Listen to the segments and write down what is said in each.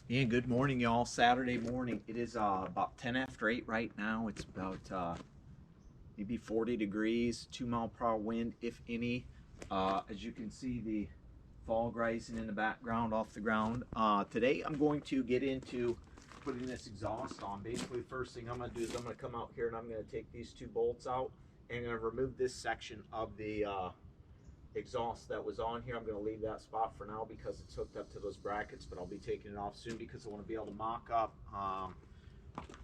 Yeah, good morning, y'all. Saturday morning. It is about 10 after 8 right now. It's about maybe 40 degrees, 2-mile-per-hour wind, if any. As you can see, the fog rising in the background off the ground. Today, I'm going to get into putting this exhaust on. Basically, first thing I'm going to do is I'm going to come out here and I'm going to take these two bolts out and I'm going to remove this section of the exhaust that was on here. I'm going to leave that spot for now because it's hooked up to those brackets, but I'll be taking it off soon because I want to be able to mock up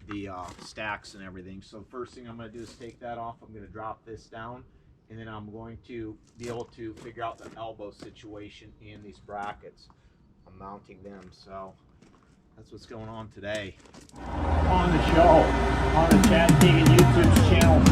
the stacks and everything. So first thing I'm going to do is take that off. I'm going to drop this down, and then I'm going to be able to figure out the elbow situation in these brackets. I'm mounting them, so that's what's going on today. On the show, on the Chad Keegan YouTube channel.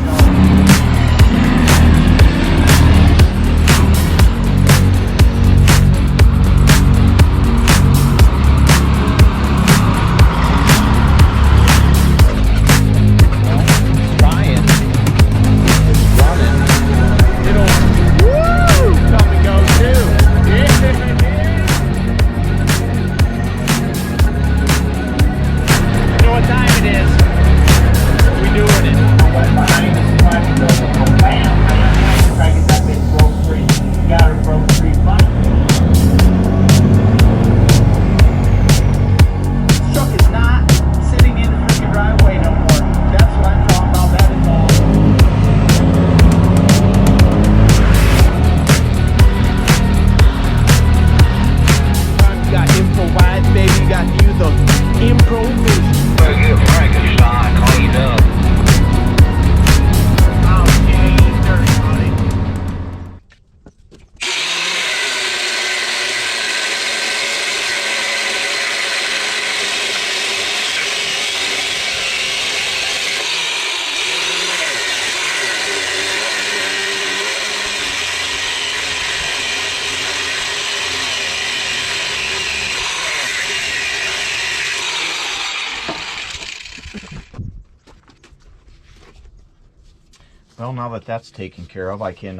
Well, now that that's taken care of, I can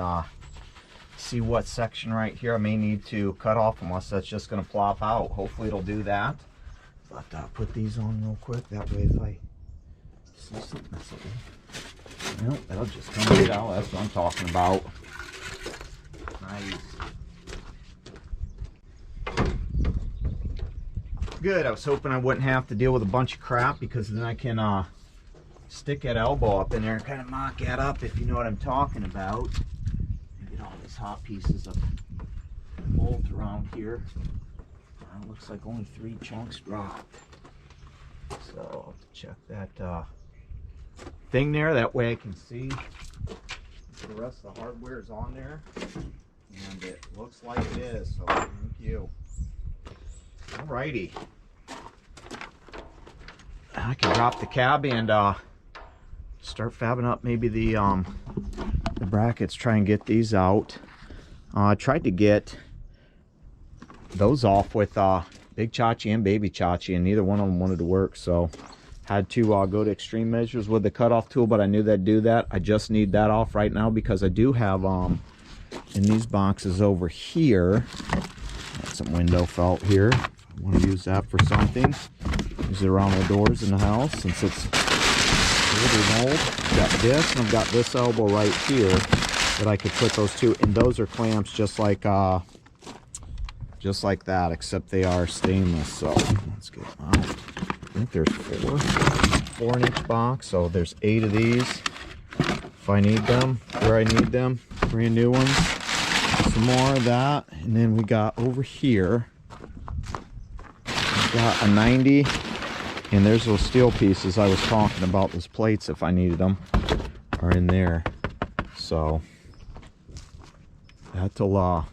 see what section right here I may need to cut off, unless that's just going to plop out. Hopefully it'll do that. But put these on real quick. That way if I see something, nope, that'll just come right out. That's what I'm talking about. Nice. Good. I was hoping I wouldn't have to deal with a bunch of crap, because then I can stick that elbow up in there and kind of mock that up, if you know what I'm talking about. And get all these hot pieces of bolt around here. Looks like only 3 chunks dropped. So I'll have to check that thing there. That way I can see if the rest of the hardware is on there. And it looks like it is, so thank you. Alrighty. I can drop the cab and start fabbing up maybe the brackets, try and get these out. I tried to get those off with Big Chachi and Baby Chachi, and neither one of them wanted to work, so had to go to extreme measures with the cutoff tool, but I knew that'd do that. I just need that off right now because I do have in these boxes over here, got some window felt here. I want to use that for something. Use it around the doors in the house since it's old. Got this, and I've got this elbow right here that I could put those two, and those are clamps just like that, except they are stainless. So let's get them out. I think there's 4 in each box, so there's 8 of these if I need them, where I need them. Brand new ones. Some more of that, and then we got over here, we got a 90. And there's those steel pieces I was talking about, those plates, if I needed them, are in there. So that'll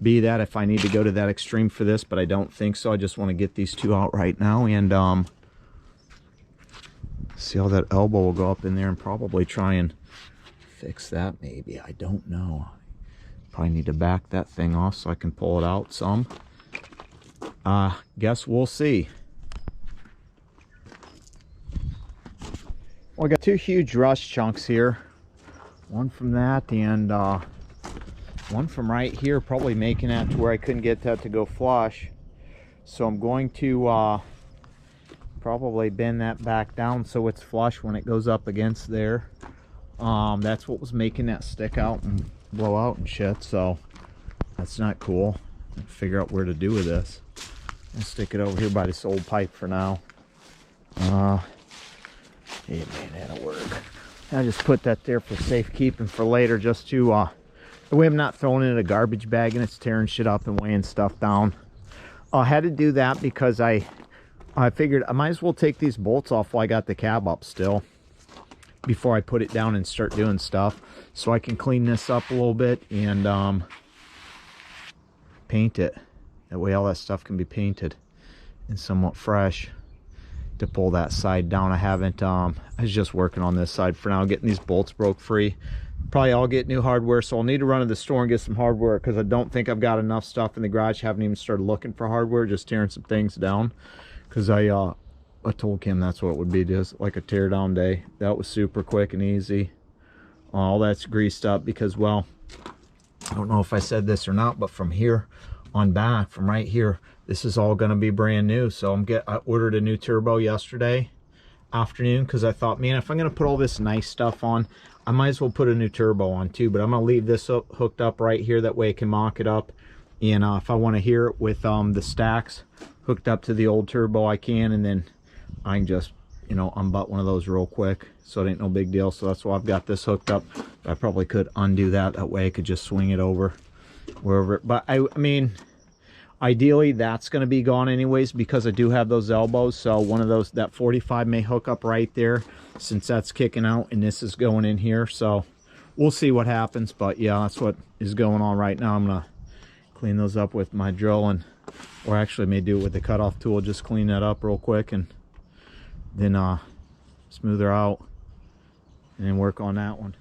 be that if I need to go to that extreme for this, but I don't think so. I just want to get these 2 out right now and see how that elbow will go up in there, and probably try and fix that maybe. I don't know. Probably need to back that thing off so I can pull it out some. Guess we'll see. Well, I got 2 huge rust chunks here. One from that and one from right here, probably making that to where I couldn't get that to go flush. So I'm going to probably bend that back down so it's flush when it goes up against there. That's what was making that stick out and blow out and shit, so that's not cool. Figure out where to do with this. I'll stick it over here by this old pipe for now. Hey man, that'll work. I just put that there for safekeeping for later, just to the way I'm not throwing it in a garbage bag and it's tearing shit up and weighing stuff down. I had to do that because I figured I might as well take these bolts off while I got the cab up still, before I put it down and start doing stuff, so I can clean this up a little bit and paint it. That way all that stuff can be painted and somewhat fresh. To pull that side down, I haven't I was just working on this side for now, getting these bolts broke free. Probably I'll get new hardware, so I'll need to run to the store and get some hardware, because I don't think I've got enough stuff in the garage. Haven't even started looking for hardware, just tearing some things down, because I told Kim that's what it would be, just like a tear down day. That was super quick and easy. All that's greased up because, well, I don't know if I said this or not, but from here on back, from right here, this is all going to be brand new. So I ordered a new turbo yesterday afternoon, because I thought, man, if I'm going to put all this nice stuff on, I might as well put a new turbo on too. But I'm going to leave this hooked up right here, that way I can mock it up, and if I want to hear it with the stacks hooked up to the old turbo, I can, and then I can just, you know, unbutt one of those real quick, so it ain't no big deal. So that's why I've got this hooked up. I probably could undo that way I could just swing it over wherever. But I mean, ideally that's going to be gone anyways, because I do have those elbows. So one of those, that 45 may hook up right there, since that's kicking out and this is going in here. So we'll see what happens, but yeah, that's what is going on right now. I'm gonna clean those up with my drill, and or actually may do it with the cutoff tool, just clean that up real quick and then smooth her out and then work on that one.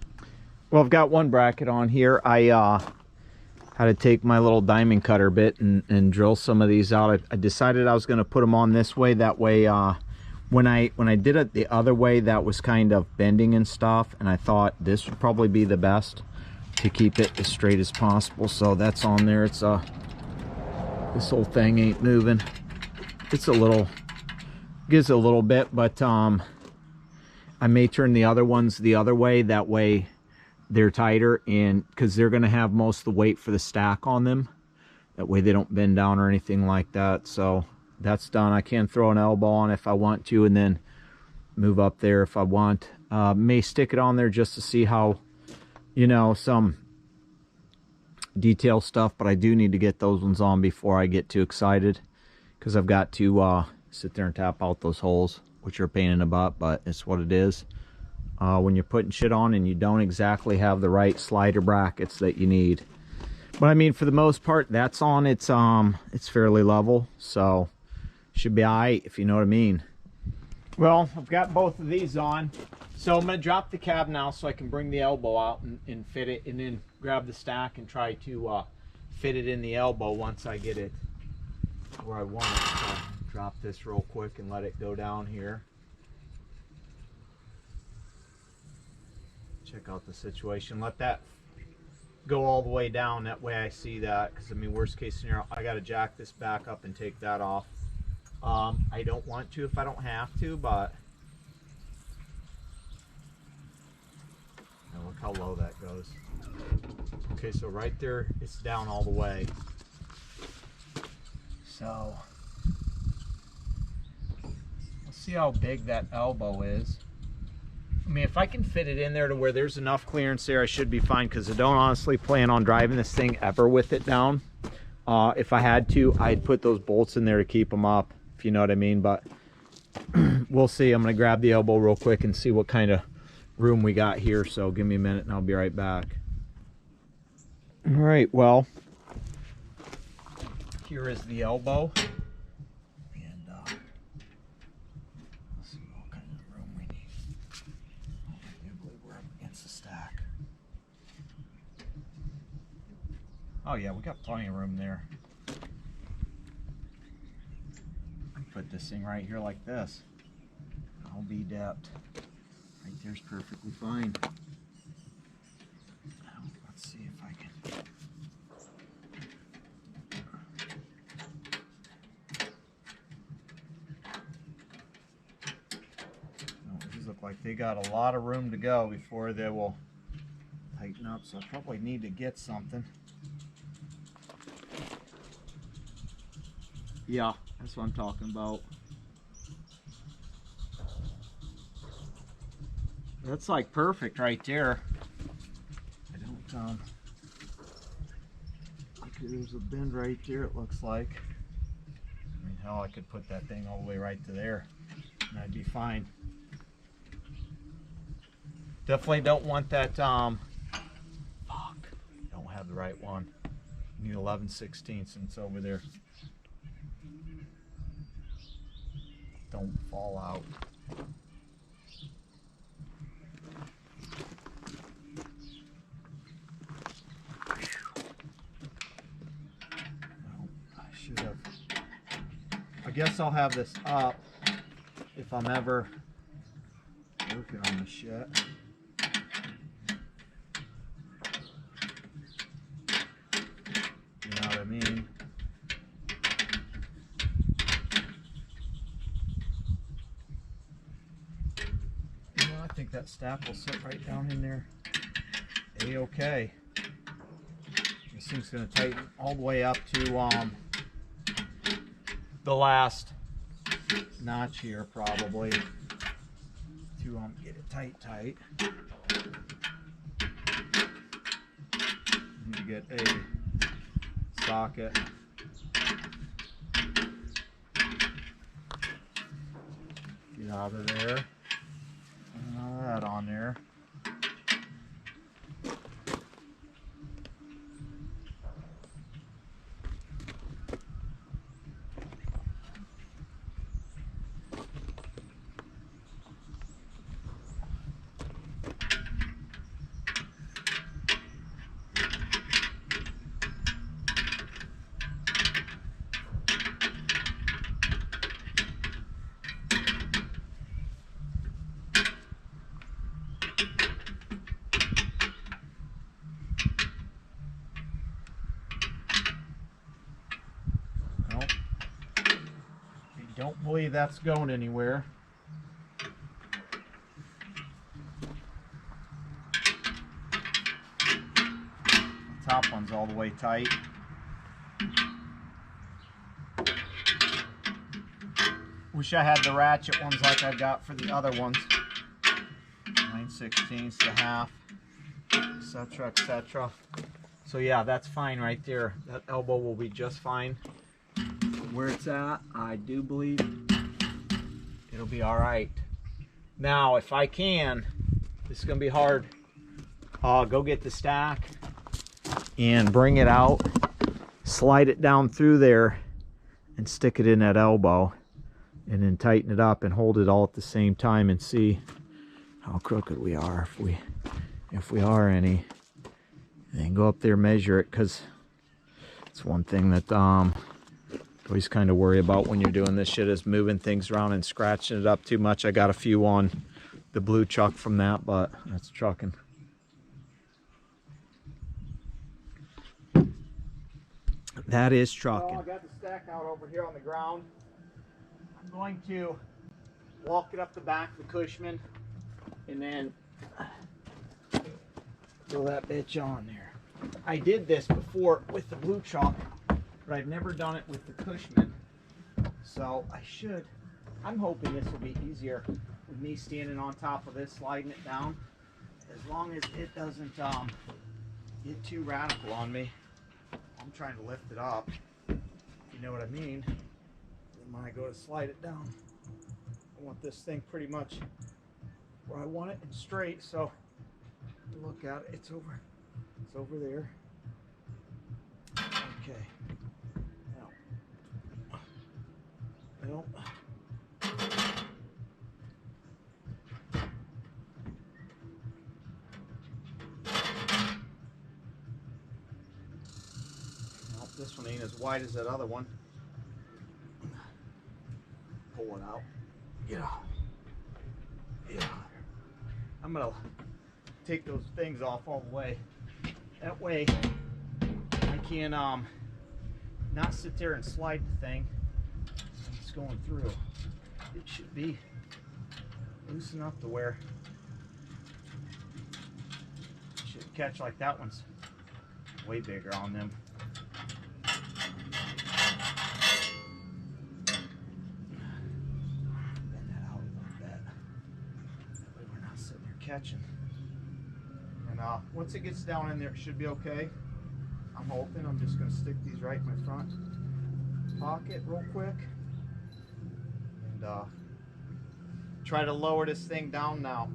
Well, I've got one bracket on here. I had to take my little diamond cutter bit and drill some of these out. I decided I was going to put them on this way. That way, when I did it the other way, that was kind of bending and stuff, and I thought this would probably be the best to keep it as straight as possible. So that's on there. It's this whole thing ain't moving. It's a little, gives a little bit, but I may turn the other ones the other way. That way they're tighter, and because they're going to have most of the weight for the stack on them, that way they don't bend down or anything like that. So that's done. I can throw an elbow on if I want to, and then move up there if I want. May stick it on there just to see how, you know, some detail stuff, but I do need to get those ones on before I get too excited, because I've got to sit there and tap out those holes, which are a pain in the butt, but it's what it is. When you're putting shit on and you don't exactly have the right slider brackets that you need. But I mean, for the most part, that's on. It's fairly level, so should be alright, if you know what I mean. Well, I've got both of these on, so I'm gonna drop the cab now so I can bring the elbow out and fit it, and then grab the stack and try to fit it in the elbow once I get it where I want it. So drop this real quick and let it go down here. Check out the situation. Let that go all the way down. That way I see that, because I mean, worst case scenario, I got to jack this back up and take that off. I don't want to if I don't have to, but now look how low that goes. Okay, so right there, it's down all the way. So let's see how big that elbow is. I mean, if I can fit it in there to where there's enough clearance there, I should be fine, because I don't honestly plan on driving this thing ever with it down. If I had to, I'd put those bolts in there to keep them up, if you know what I mean, but we'll see. I'm going to grab the elbow real quick and see what kind of room we got here, so give me a minute and I'll be right back. All right, well, here is the elbow. Oh yeah, we got plenty of room there. Put this thing right here like this. I'll be depth. Right there's perfectly fine. Now, let's see if I can. look like they got a lot of room to go before they will tighten up, so I probably need to get something. Yeah, that's what I'm talking about. That's like perfect right there. I don't, there's a bend right there, it looks like. I mean, hell, I could put that thing all the way right to there, and I'd be fine. Definitely don't want that, fuck, don't have the right one. Need 11/16 and it's over there. Don't fall out. I guess I'll have this up if I'm ever working on the shit. You know what I mean? You know, I think that stack will sit right down in there. A-okay. This thing's gonna tighten all the way up to the last notch here, probably, to get it tight. Need to get a socket. Get out of there. And all that on there. Don't believe that's going anywhere. The top one's all the way tight. Wish I had the ratchet ones like I got for the other ones. 9/16, the half, etc., etc. So yeah, that's fine right there. That elbow will be just fine. Where it's at, I do believe it'll be all right. Now, if I can, this is gonna be hard. Go get the stack and bring it out, slide it down through there, and stick it in that elbow, and then tighten it up and hold it all at the same time and see how crooked we are, if we are any. And go up there, measure it, because it's one thing that always kind of worry about when you're doing this shit is moving things around and scratching it up too much. I got a few on the blue chuck from that, but that's trucking. That is trucking. So I got the stack out over here on the ground. I'm going to walk it up the back of the Cushman and then throw that bitch on there. I did this before with the blue chalk, but I've never done it with the Cushman. So I'm hoping this will be easier with me standing on top of this, sliding it down, as long as it doesn't get too radical on me. I'm trying to lift it up, if you know what I mean. And when I go to slide it down, I want this thing pretty much where I want it and straight. So look at it, it's over there. Okay. Now, this one ain't as wide as that other one. Pull it out. Yeah. I'm gonna take those things off all the way. That way I can not sit there and slide the thing. It's going through. It should be loose enough to where it should catch. Like that one's way bigger on them. Bend that out a little bit. That way we're not sitting there catching. And once it gets down in there, it should be okay. I'm hoping. I'm just going to stick these right in my front pocket real quick. And try to lower this thing down now.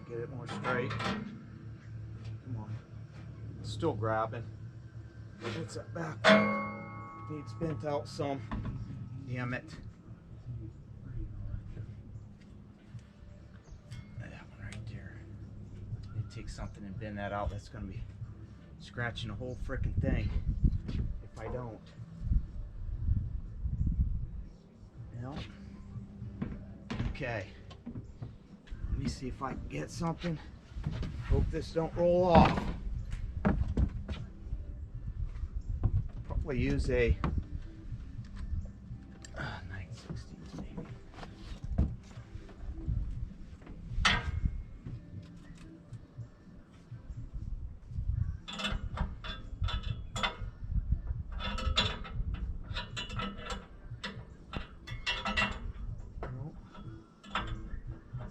Get it more straight. Come on. Still grabbing. It's that back. Needs bent out some. Damn it. That one right there. Need to take something and bend that out. That's going to be scratching the whole frickin' thing if I don't. No. Okay. Let me see if I can get something. Hope this don't roll off. Probably use a 9/16 maybe.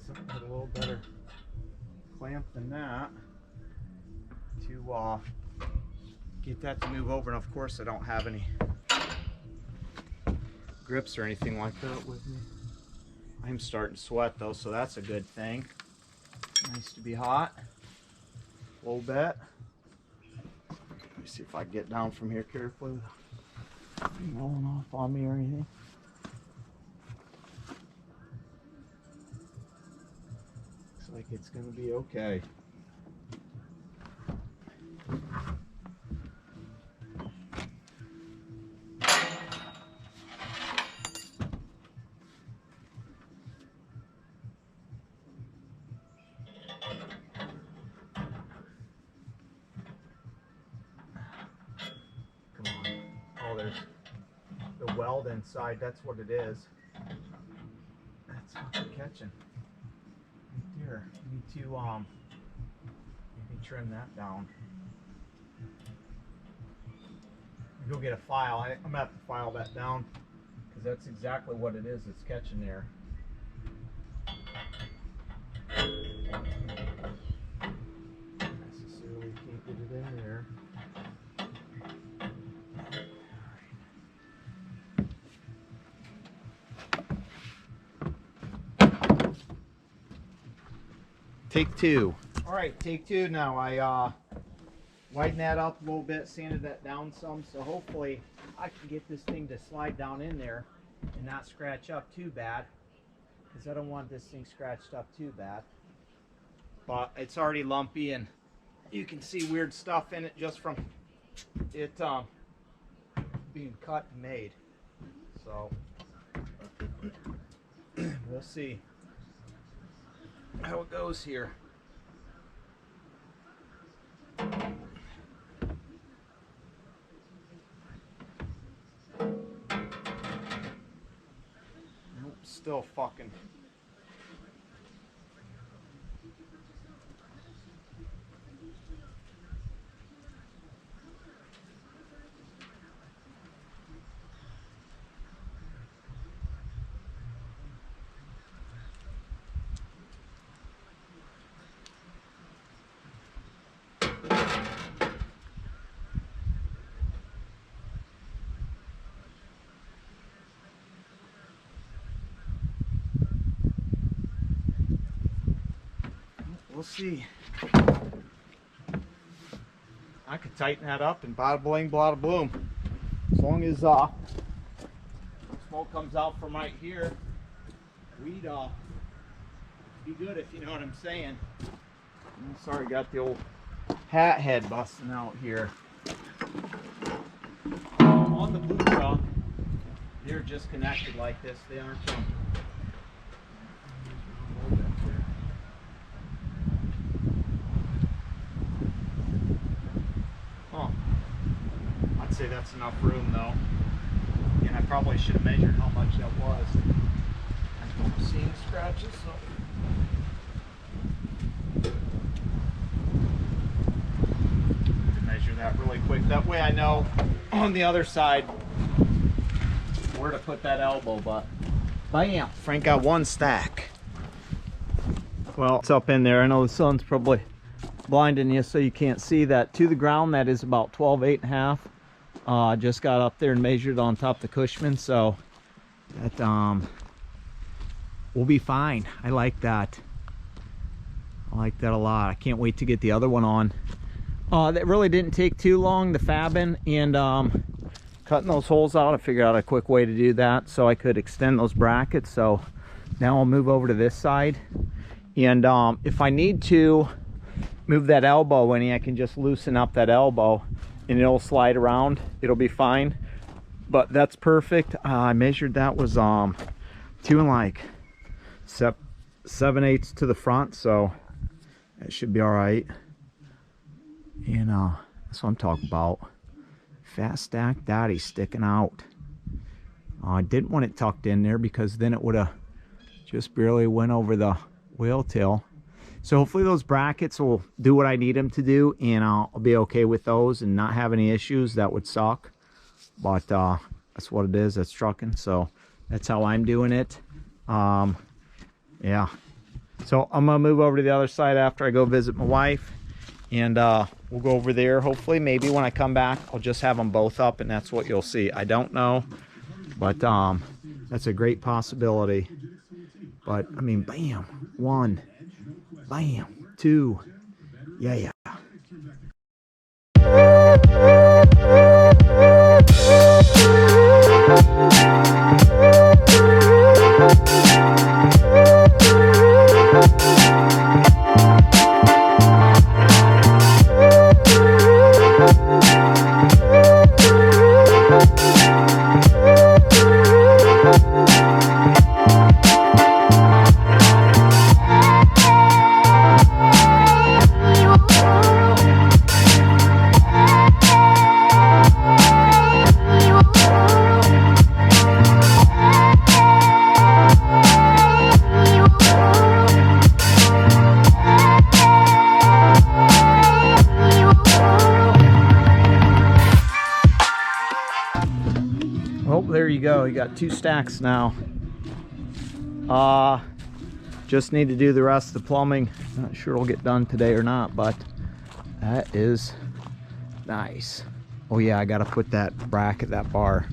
Something with a little better clamp than that to get that to move over. And of course I don't have any grips or anything like that with me. I'm starting to sweat though, so that's a good thing. Nice to be hot a little bit. Let me see if I can get down from here carefully without rolling off on me or anything. Like it's going to be okay. Come on. Oh, there's the weld inside. That's what it is. That's fucking catching. Here, need to maybe trim that down. Go get a file. I'm gonna have to file that down because that's exactly what it is. It's catching there. Necessarily can't get it in there. Take two. All right, take two now. I widened that up a little bit, sanded that down some, so hopefully I can get this thing to slide down in there and not scratch up too bad, because I don't want this thing scratched up too bad. But it's already lumpy, and you can see weird stuff in it just from it being cut and made. So we'll see how it goes here. Nope, still fucking. We'll see. I could tighten that up and bada bling, bada bloom. As long as smoke comes out from right here, we'd be good, if you know what I'm saying. I'm sorry, got the old hat head busting out here. On the boot truck, they're just connected like this. They aren't. Oh, I'd say that's enough room though. And I probably should have measured how much that was. I don't see any scratches. So. Measure that really quick. That way I know on the other side where to put that elbow. But bam, Frank got one stack. Well, it's up in there. I know the sun's probably blinding you so you can't see that. To the ground, that is about 12.5. Just got up there and measured on top of the Cushman, so that we'll be fine. I like that. I like that a lot. I can't wait to get the other one on. That really didn't take too long, the fabbing and cutting those holes out. I figured out a quick way to do that so I could extend those brackets. So now I'll move over to this side, and if I need to move that elbow any, I can just loosen up that elbow and it'll slide around. It'll be fine. But that's perfect. I measured that was 2 and 7/8 to the front, so that should be all right. And that's what I'm talking about. Fat stack daddy sticking out. I didn't want it tucked in there because then it would have just barely went over the wheel tail. So hopefully those brackets will do what I need them to do, and I'll be okay with those and not have any issues. That would suck, but that's what it is. That's trucking, so that's how I'm doing it. Yeah, so I'm gonna move over to the other side after I go visit my wife, and we'll go over there. Hopefully, maybe when I come back, I'll just have them both up, and that's what you'll see. I don't know, but that's a great possibility. But I mean, bam, 1, bam, 2, yeah. There you go. You got 2 stacks now. Just need to do the rest of the plumbing. Not sure it'll get done today or not, but that is nice. Oh yeah, I gotta put that bracket, that bar,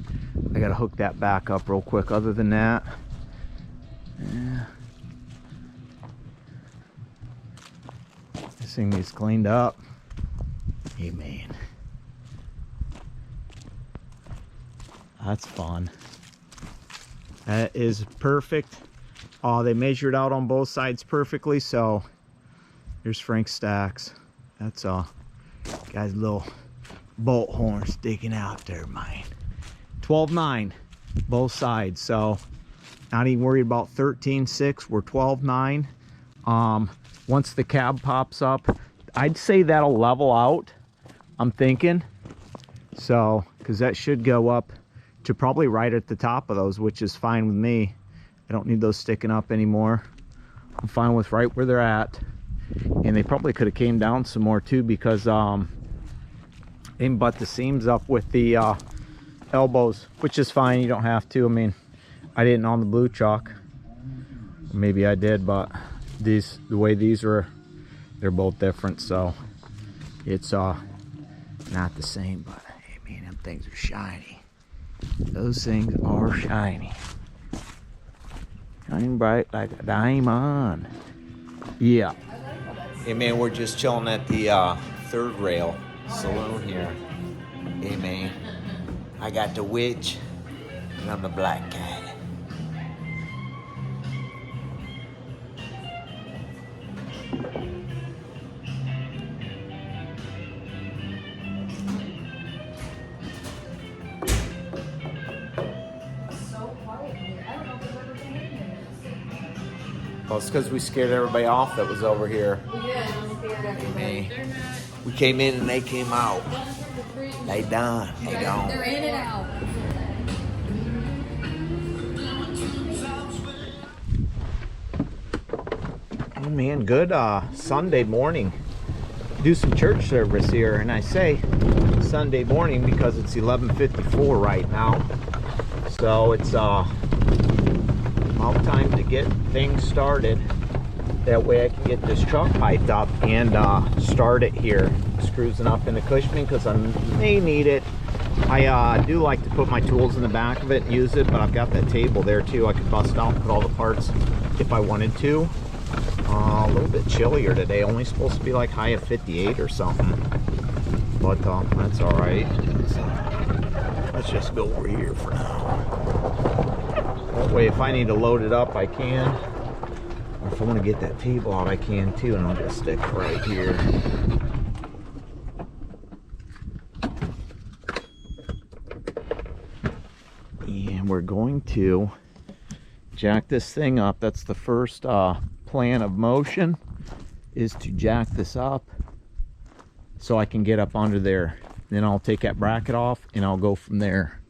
I gotta hook that back up real quick. Other than that, yeah, this thing needs cleaned up. Hey man, that's fun. That is perfect. They measured out on both sides perfectly, so here's Frank's stacks. That's guy's little bolt horn sticking out there, man. 12.9 both sides, so not even worried about 13.6. We're 12.9. Once the cab pops up, I'd say that'll level out, I'm thinking. So, because that should go up to probably right at the top of those, which is fine with me. I don't need those sticking up anymore. I'm fine with right where they're at. And they probably could have came down some more too, because they didn't butt the seams up with the elbows, which is fine. You don't have to. I mean, I didn't on the blue chalk. Maybe I did, but these, the way these are, they're both different, so it's not the same. But hey man, them things are shiny. Those things are shiny. Shining bright like a diamond. Yeah. Hey man, we're just chilling at the Third Rail Saloon here. Hey man, I got the witch and I'm the black cat. it's because we scared everybody off that was over here. We came in and they came out. They done. They gone. They're in and out. Oh man, good Sunday morning. Do some church service here, and I say Sunday morning because it's 11:54 right now. So it's about time to get things started. That way I can get this truck piped up and start it here. It's cruising up into Cushman because I may need it. I do like to put my tools in the back of it and use it, but I've got that table there too. I could bust out and put all the parts if I wanted to. A little bit chillier today, only supposed to be like high of 58 or something, but that's all right. So, let's just go over here for now. That way if I need to load it up I can, or if I want to get that table out I can too, and I'll just stick right here. And we're going to jack this thing up. That's the first plan of motion, is to jack this up so I can get up under there. Then I'll take that bracket off and I'll go from there.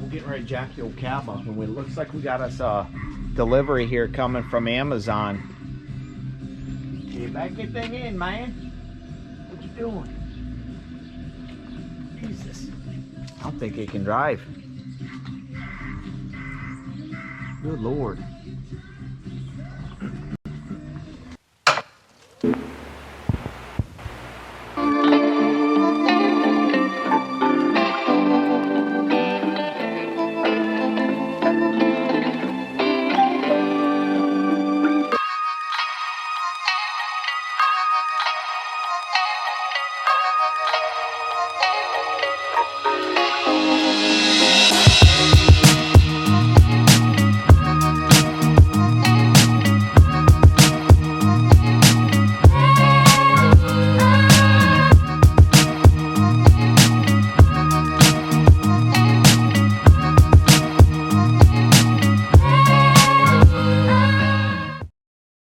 We're getting ready to jack the old cab up, and it looks like we got us a delivery here coming from Amazon. Okay, back that thing in, man. What you doing? Jesus. I don't think it can drive. Good Lord.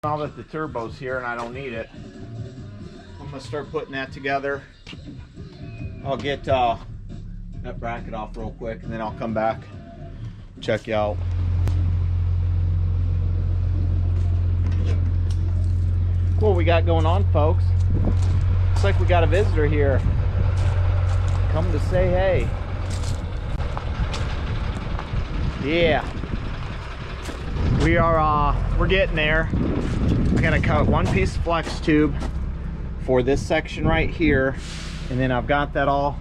Now that the turbo's here and I don't need it, I'm gonna start putting that together. I'll get that bracket off real quick and then I'll come back, check you out. What we got going on, folks? Looks like we got a visitor here. Come to say hey. Yeah. We're getting there. I gotta cut one piece of flex tube for this section right here, and then I've got that all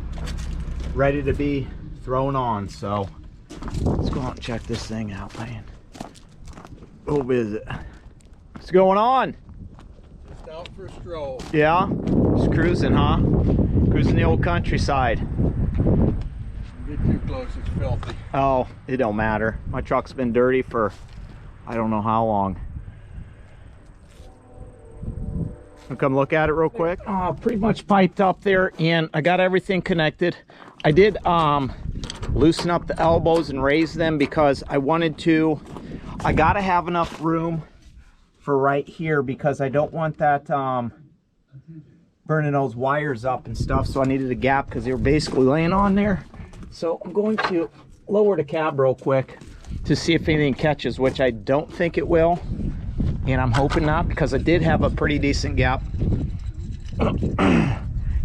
ready to be thrown on. So let's go out and check this thing out, man. Go visit. What's going on? Just out for a stroll. Yeah, just cruising, huh? Cruising the old countryside. Get too close, it's filthy. Oh, it don't matter. My truck's been dirty for I don't know how long. I'll come look at it real quick. Oh, pretty much piped up there, and I got everything connected. I did loosen up the elbows and raise them because I wanted to. I gotta have enough room for right here because I don't want that burning those wires up and stuff. So I needed a gap because they were basically laying on there. So I'm going to lower the cab real quick to see if anything catches, which I don't think it will, and I'm hoping not, because I did have a pretty decent gap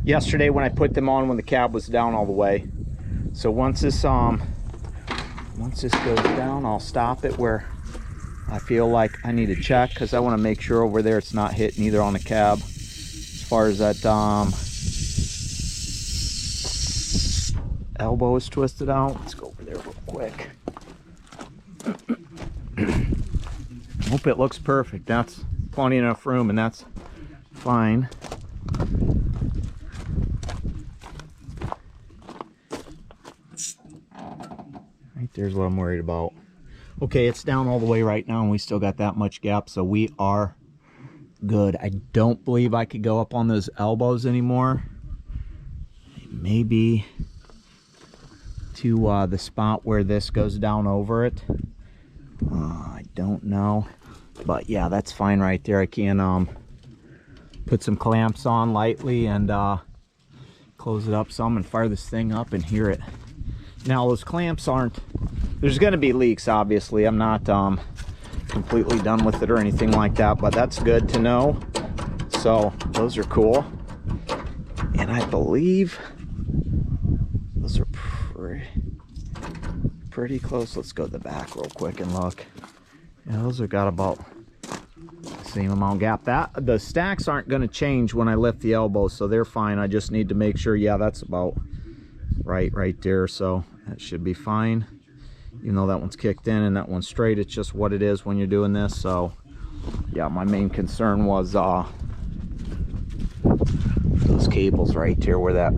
yesterday when I put them on when the cab was down all the way. So once this goes down, I'll stop it where I feel like I need to check, because I want to make sure over there it's not hitting either on the cab. As far as that elbow is twisted out, let's go over there real quick. Hope it looks perfect. That's plenty enough room, and that's fine. Right there's what I'm worried about. Okay, it's down all the way right now, and we still got that much gap, so we are good. I don't believe I could go up on those elbows anymore. Maybe to the spot where this goes down over it. I don't know, but yeah, that's fine right there. I can put some clamps on lightly and close it up some and fire this thing up and hear it. Now those clamps aren't, there's going to be leaks obviously. I'm not completely done with it or anything like that, but that's good to know. So those are cool, and I believe those are pretty close. Let's go to the back real quick and look. Yeah, those have got about the same amount gap. That the stacks aren't going to change when I lift the elbows, so they're fine. I just need to make sure, yeah, that's about right there, so that should be fine. Even though that one's kicked in and that one's straight, it's just what it is when you're doing this. So yeah, my main concern was those cables right here where that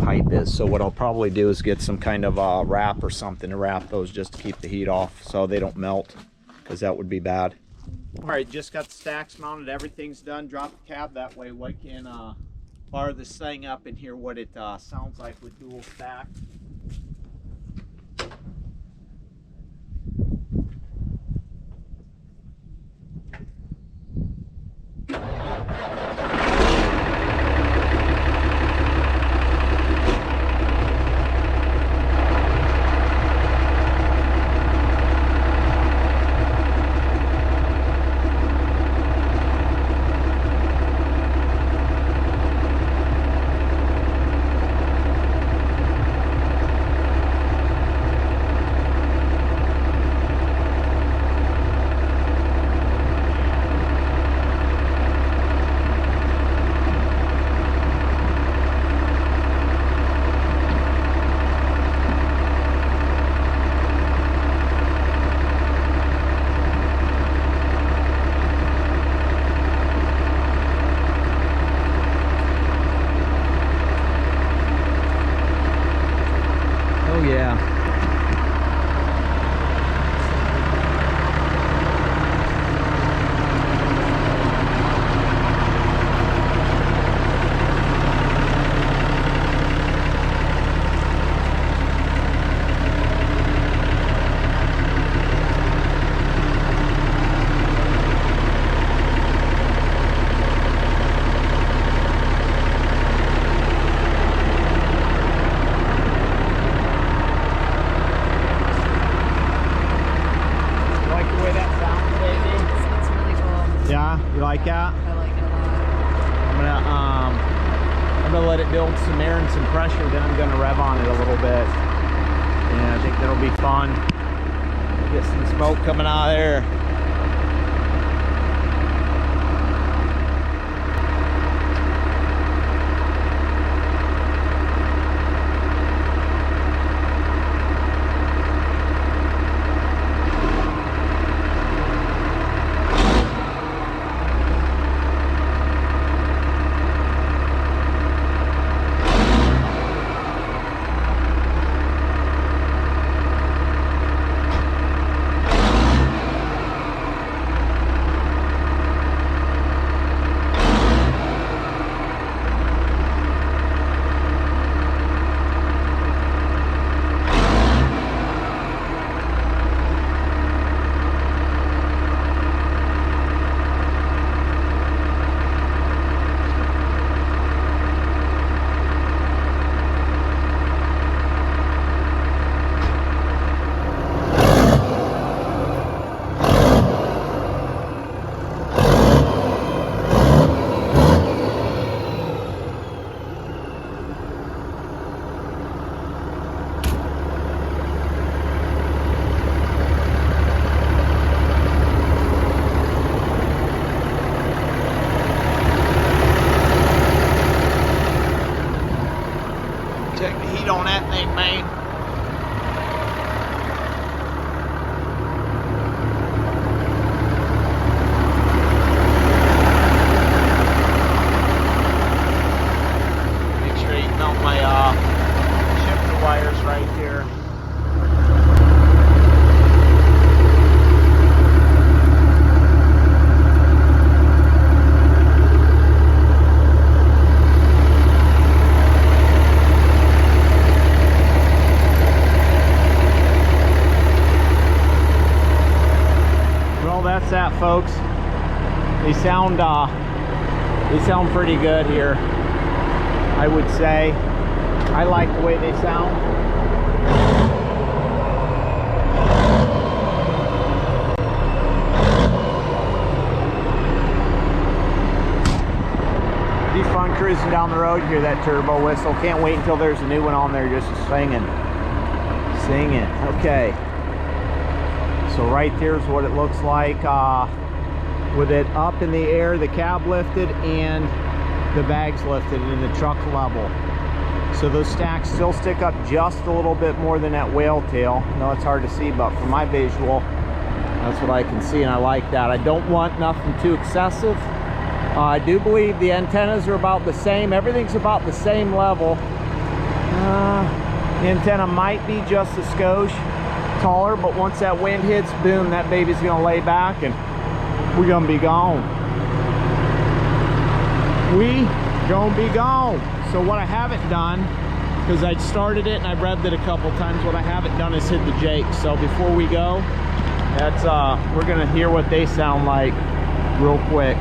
pipe is. So what I'll probably do is get some kind of wrap or something to wrap those just to keep the heat off so they don't melt, because that would be bad. All right, just got the stacks mounted, everything's done. Drop the cab that way. We can fire this thing up and hear what it sounds like with dual stack. You like that? I like it a lot. I'm gonna let it build some air and some pressure, then I'm gonna rev on it a little bit. And I think that'll be fun. Get some smoke coming out of there. that's that, folks. They sound pretty good here, I would say. I like the way they sound. Be fun cruising down the road. You hear that turbo whistle. Can't wait until there's a new one on there just singing. Okay. So right there's what it looks like with it up in the air, the cab lifted and the bags lifted in the truck level. So those stacks still stick up just a little bit more than that whale tail. No, it's hard to see, but from my visual, that's what I can see, and I like that. I don't want nothing too excessive. I do believe the antennas are about the same. Everything's about the same level. The antenna might be just a skosh taller, but once that wind hits, boom, that baby's gonna lay back and we're gonna be gone. So what I haven't done, because I started it and I revved it a couple times, what I haven't done is hit the jakes. So before we go, that's we're gonna hear what they sound like real quick.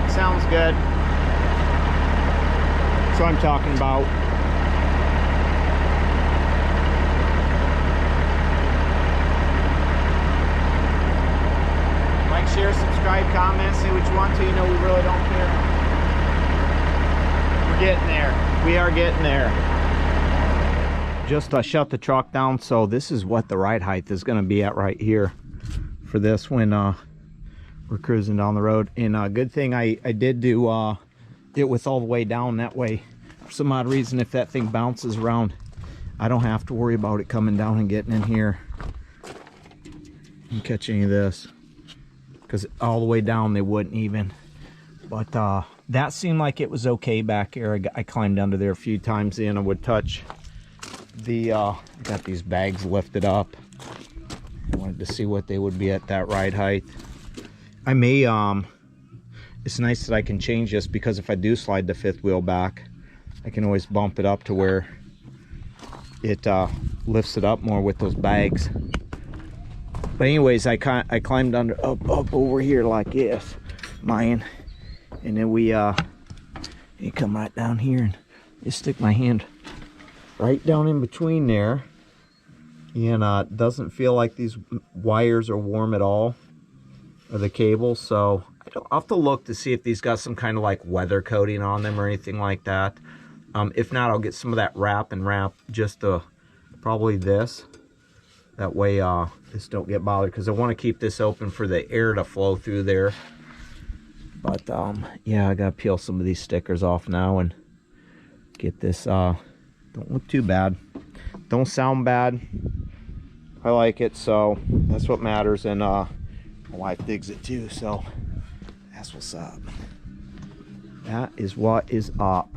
Sounds good. That's what I'm talking about. Like, share, subscribe, comment, say what you want to. You know, we really don't care. We're getting there. We are getting there. Just shut the truck down. So this is what the ride height is going to be at right here for this when we're cruising down the road. And good thing I did do it with all the way down. That way, for some odd reason, if that thing bounces around, I don't have to worry about it coming down and getting in here and catch any of this, because all the way down they wouldn't even. But that seemed like it was okay back here. I climbed under there a few times and I would touch the got these bags lifted up. I wanted to see what they would be at that ride height. I may, it's nice that I can change this, because if I do slide the fifth wheel back, I can always bump it up to where it lifts it up more with those bags. But anyways, I climbed under up over here like this, mine, and then you come right down here and just stick my hand right down in between there, and it doesn't feel like these wires are warm at all, or the cables. So I'll have to look to see if these got some kind of like weather coating on them or anything like that. If not, I'll get some of that wrap just probably this. That way this don't get bothered, because I want to keep this open for the air to flow through there. But yeah, I gotta peel some of these stickers off now and get this. Don't look too bad, don't sound bad. I like it, so that's what matters. And my wife digs it too, so that's what's up. That is what is up.